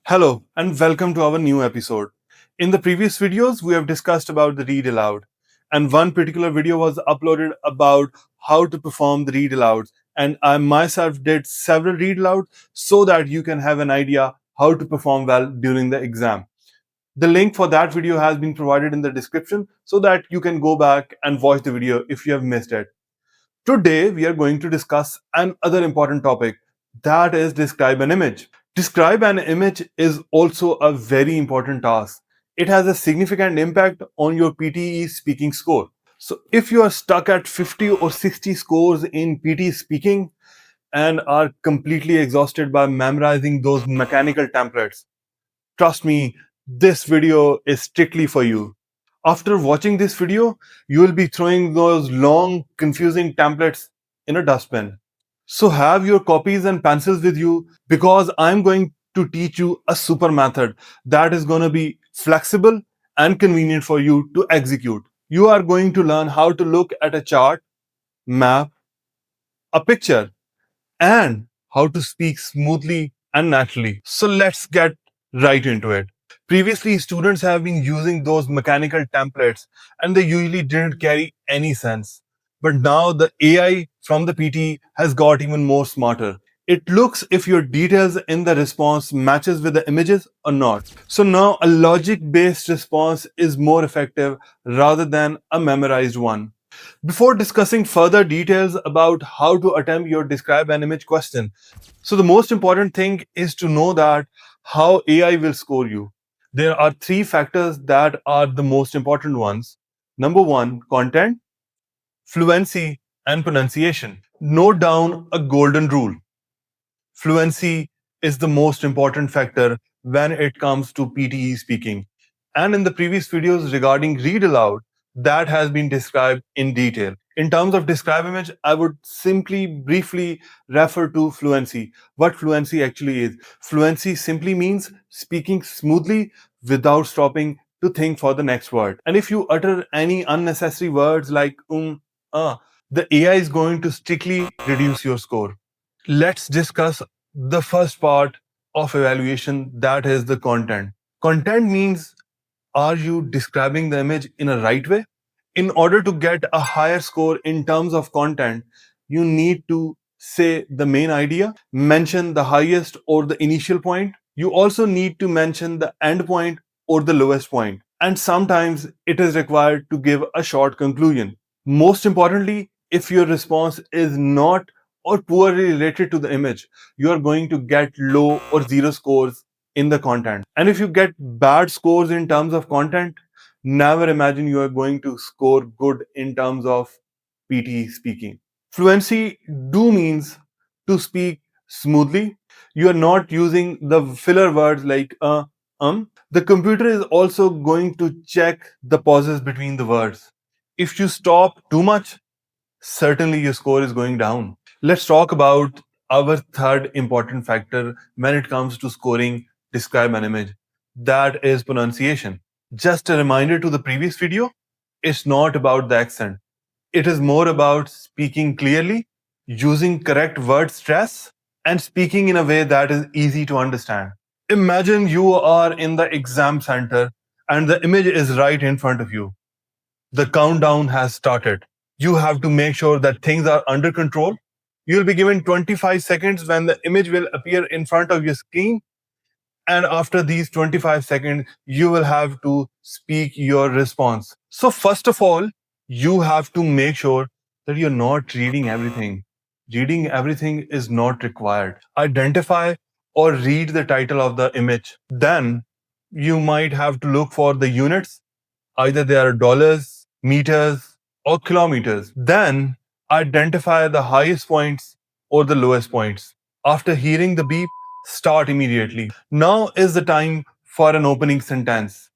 Hello and welcome to our new episode. In the previous videos, we have discussed about the read aloud, and one particular video was uploaded about how to perform the read alouds. And I myself did several read aloud so that you can have an idea how to perform well during the exam. The link for that video has been provided in the description so that you can go back and watch the video if you have missed it. Today, we are going to discuss another important topic, that is describe an image. Describe an image is also a very important task. It has a significant impact on your PTE speaking score. So if you are stuck at 50 or 60 scores in PTE speaking and are completely exhausted by memorizing those mechanical templates, trust me, this video is strictly for you. After watching this video, you will be throwing those long, confusing templates in a dustbin. So have your copies and pencils with you because I'm going to teach you a super method that is going to be flexible and convenient for you to execute. You are going to learn how to look at a chart, map, a picture, and how to speak smoothly and naturally. So let's get right into it. Previously, students have been using those mechanical templates and they usually didn't carry any sense. But now the AI from the PT has got even more smarter. It looks if your details in the response matches with the images or not. So now a logic based response is more effective rather than a memorized one. Before discussing further details about how to attempt your describe an image question, so the most important thing is to know that how AI will score you. There are three factors that are the most important ones. Number one, content, fluency, and pronunciation. Note down a golden rule. Fluency is the most important factor when it comes to PTE speaking. And in the previous videos regarding read aloud, that has been described in detail. In terms of describe image, I would simply briefly refer to fluency. What fluency actually is. Fluency simply means speaking smoothly without stopping to think for the next word. And if you utter any unnecessary words like the AI is going to strictly reduce your score. Let's discuss the first part of evaluation, that is the content. Content means, are you describing the image in a right way? In order to get a higher score in terms of content, you need to say the main idea, mention the highest or the initial point. You also need to mention the end point or the lowest point. And sometimes it is required to give a short conclusion. Most importantly, if your response is not or poorly related to the image, you are going to get low or zero scores in the content. And if you get bad scores in terms of content, never imagine you are going to score good in terms of PT speaking. Fluency do means to speak smoothly. You are not using the filler words like The computer is also going to check the pauses between the words. If you stop too much, certainly your score is going down. Let's talk about our third important factor when it comes to scoring describe an image. That is pronunciation. Just a reminder to the previous video, it's not about the accent. It is more about speaking clearly, using correct word stress, and speaking in a way that is easy to understand. Imagine you are in the exam center and the image is right in front of you. The countdown has started. You have to make sure that things are under control. You'll be given 25 seconds when the image will appear in front of your screen. And after these 25 seconds, you will have to speak your response. So, first of all, you have to make sure that you're not reading everything. Reading everything is not required. Identify or read the title of the image. Then you might have to look for the units. Either they are dollars, meters, or kilometers. Then identify the highest points or the lowest points. After hearing the beep, start immediately. Now is the time for an opening sentence.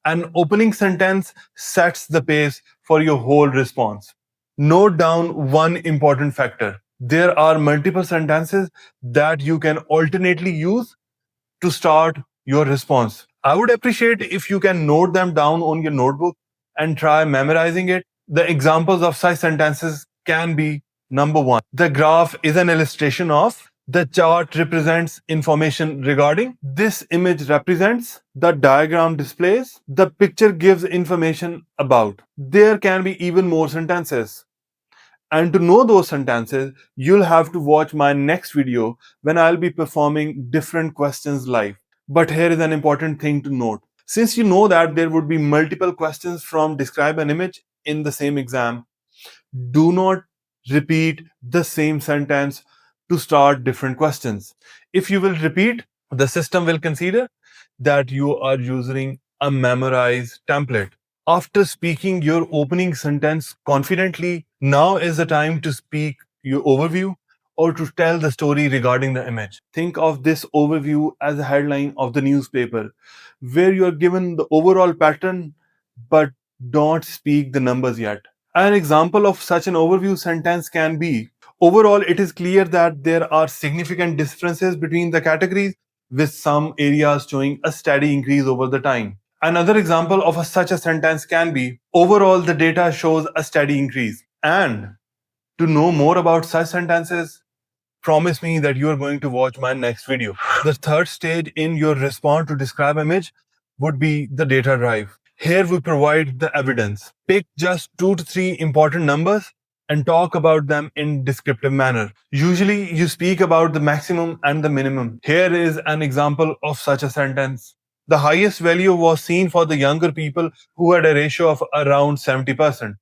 An opening sentence sets the pace for your whole response. Note down one important factor. There are multiple sentences that you can alternately use to start your response. I would appreciate if you can note them down on your notebook and try memorizing it. The examples of such sentences can be: number one, the graph is an illustration of. The chart represents information regarding. This image represents. The diagram displays. The picture gives information about. There can be even more sentences. And to know those sentences, you'll have to watch my next video when I'll be performing different questions live. But here is an important thing to note. Since you know that there would be multiple questions from describe an image in the same exam, do not repeat the same sentence to start different questions. If you will repeat, the system will consider that you are using a memorized template. After speaking your opening sentence confidently, now is the time to speak your overview or to tell the story regarding the image. Think of this overview as a headline of the newspaper, where you are given the overall pattern but don't speak the numbers yet. An example of such an overview sentence can be: overall, it is clear that there are significant differences between the categories, with some areas showing a steady increase over the time. Another example of such a sentence can be: overall, the data shows a steady increase. And to know more about such sentences, promise me that you are going to watch my next video. The third stage in your response to describe image would be the data drive. Here we provide the evidence. Pick just 2 to 3 important numbers and talk about them in descriptive manner. Usually you speak about the maximum and the minimum. Here is an example of such a sentence. The highest value was seen for the younger people who had a ratio of around 70%,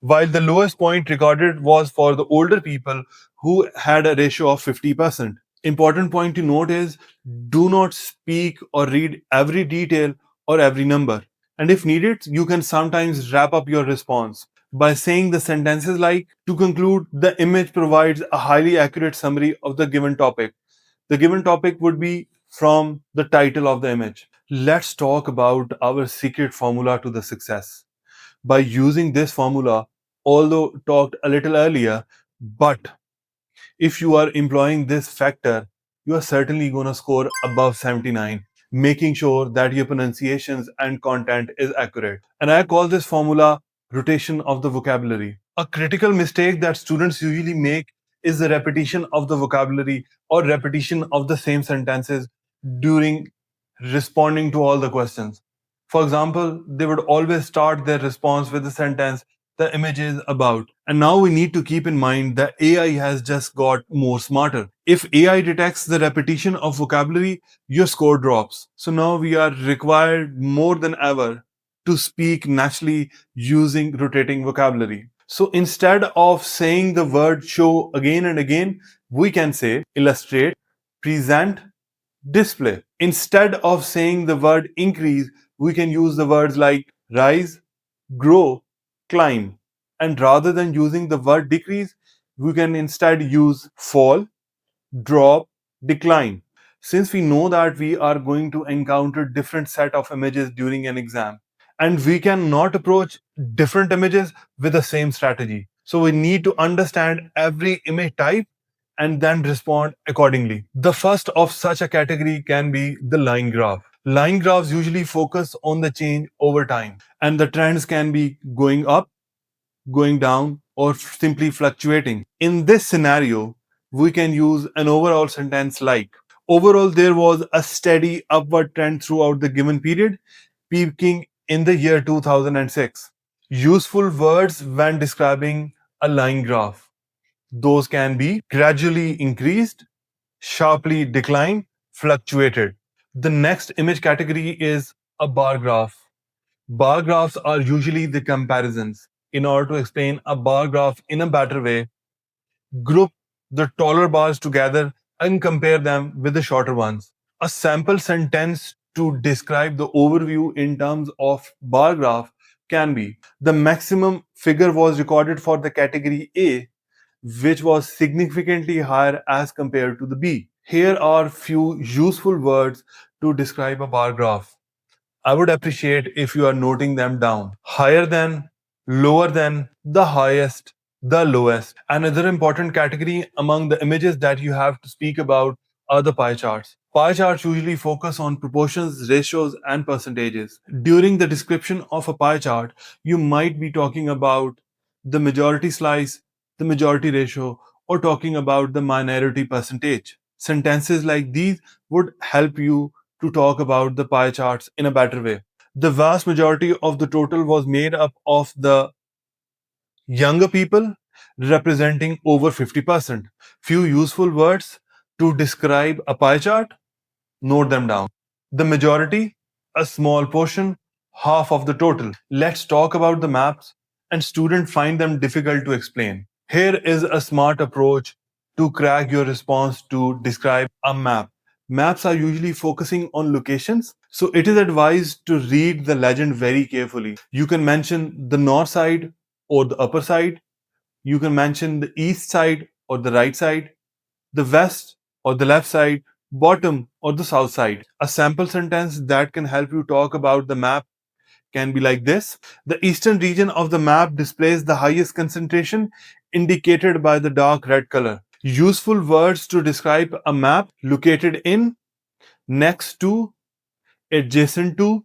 while the lowest point recorded was for the older people who had a ratio of 50%. Important point to note is, do not speak or read every detail or every number. And if needed, you can sometimes wrap up your response by saying the sentences like: to conclude, the image provides a highly accurate summary of the given topic. The given topic would be from the title of the image. Let's talk about our secret formula to the success. By using this formula, although talked a little earlier, but if you are employing this factor, you are certainly going to score above 79, making sure that your pronunciations and content is accurate. And I call this formula rotation of the vocabulary. A critical mistake that students usually make is the repetition of the vocabulary or repetition of the same sentences during responding to all the questions. For example, they would always start their response with the sentence, the image is about. And now we need to keep in mind that AI has just got more smarter. If AI detects the repetition of vocabulary, your score drops. So now we are required more than ever to speak naturally using rotating vocabulary. So instead of saying the word show again and again, we can say illustrate, present, display. Instead of saying the word increase, we can use the words like rise, grow, climb. And rather than using the word decrease, we can instead use fall, drop, decline. Since we know that we are going to encounter different set of images during an exam, and we cannot approach different images with the same strategy. So we need to understand every image type and then respond accordingly. The first of such a category can be the line graph. Line graphs usually focus on the change over time, and the trends can be going up, going down, or simply fluctuating. In this scenario, we can use an overall sentence like: overall, there was a steady upward trend throughout the given period, peaking in the year 2006. Useful words when describing a line graph: those can be gradually increased, sharply declined, fluctuated. The next image category is a bar graph. Bar graphs are usually the comparisons. In order to explain a bar graph in a better way, group the taller bars together and compare them with the shorter ones. A sample sentence to describe the overview in terms of bar graph can be: the maximum figure was recorded for the category A, which was significantly higher as compared to the B. Here are few useful words to describe a bar graph. I would appreciate if you are noting them down. Higher than, lower than, the highest, the lowest. Another important category among the images that you have to speak about are the pie charts. Pie charts usually focus on proportions, ratios, and percentages. During the description of a pie chart, you might be talking about the majority slice, the majority ratio, or talking about the minority percentage. Sentences like these would help you to talk about the pie charts in a better way. The vast majority of the total was made up of the younger people, representing over 50%. Few useful words to describe a pie chart, note them down. The majority, a small portion, half of the total. Let's talk about the maps, and students find them difficult to explain. Here is a smart approach to crack your response to describe a map. Maps are usually focusing on locations, so it is advised to read the legend very carefully. You can mention the north side or the upper side. You can mention the east side or the right side, the west or the left side, bottom or the south side. A sample sentence that can help you talk about the map can be like this: the eastern region of the map displays the highest concentration, indicated by the dark red color. Useful words to describe a map: located in, next to, adjacent to,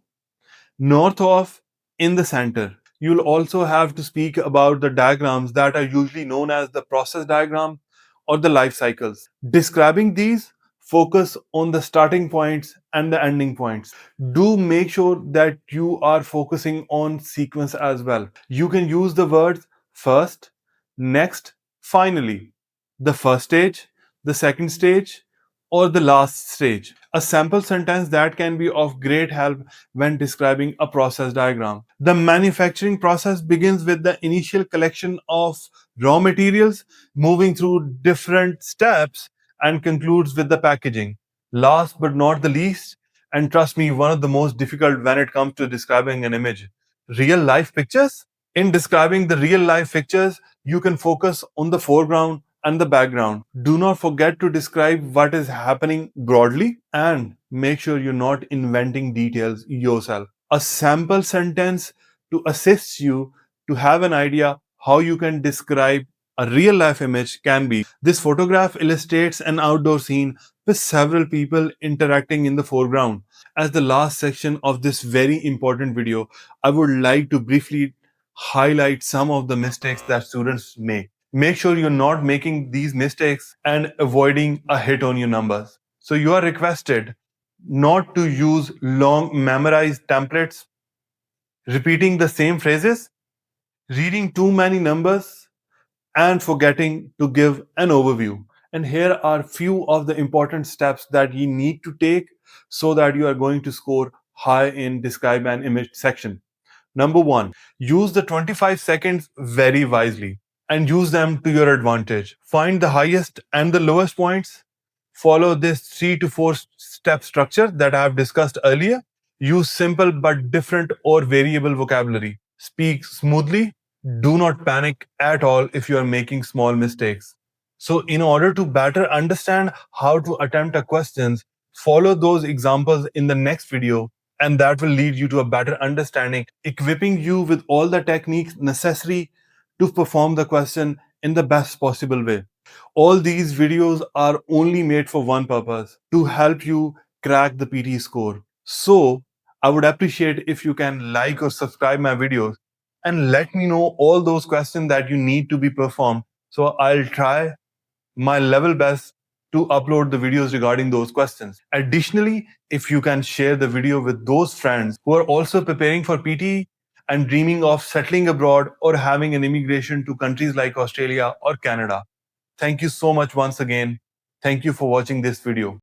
north of, in the center. You'll also have to speak about the diagrams that are usually known as the process diagram or the life cycles. Describing these, focus on the starting points and the ending points. Do make sure that you are focusing on sequence as well. You can use the words first, next, finally. The first stage, the second stage, or the last stage. A sample sentence that can be of great help when describing a process diagram. The manufacturing process begins with the initial collection of raw materials, moving through different steps, and concludes with the packaging. Last but not the least, and trust me, one of the most difficult when it comes to describing an image, real life pictures. In describing the real life pictures, you can focus on the foreground and the background. Do not forget to describe what is happening broadly, and make sure you're not inventing details yourself. A sample sentence to assist you to have an idea how you can describe a real life image can be: this photograph illustrates an outdoor scene with several people interacting in the foreground. As the last section of this very important video, I would like to briefly highlight some of the mistakes that students make. Make sure you're not making these mistakes and avoiding a hit on your numbers. So you are requested not to use long memorized templates, repeating the same phrases, reading too many numbers, and forgetting to give an overview. And here are few of the important steps that you need to take so that you are going to score high in describe an image section. Number one, use the 25 seconds very wisely and use them to your advantage. Find the highest and the lowest points. Follow this 3 to 4 step structure that I have discussed earlier. Use simple but different or variable vocabulary. Speak smoothly. Do not panic at all if you are making small mistakes. So, in order to better understand how to attempt a questions, follow those examples in the next video, and that will lead you to a better understanding, equipping you with all the techniques necessary to perform the question in the best possible way. All these videos are only made for one purpose: to help you crack the PT score. So, I would appreciate if you can like or subscribe my videos and let me know all those questions that you need to be performed. So, I'll try my level best to upload the videos regarding those questions. Additionally, if you can share the video with those friends who are also preparing for PT and dreaming of settling abroad or having an immigration to countries like Australia or Canada. Thank you so much once again. Thank you for watching this video.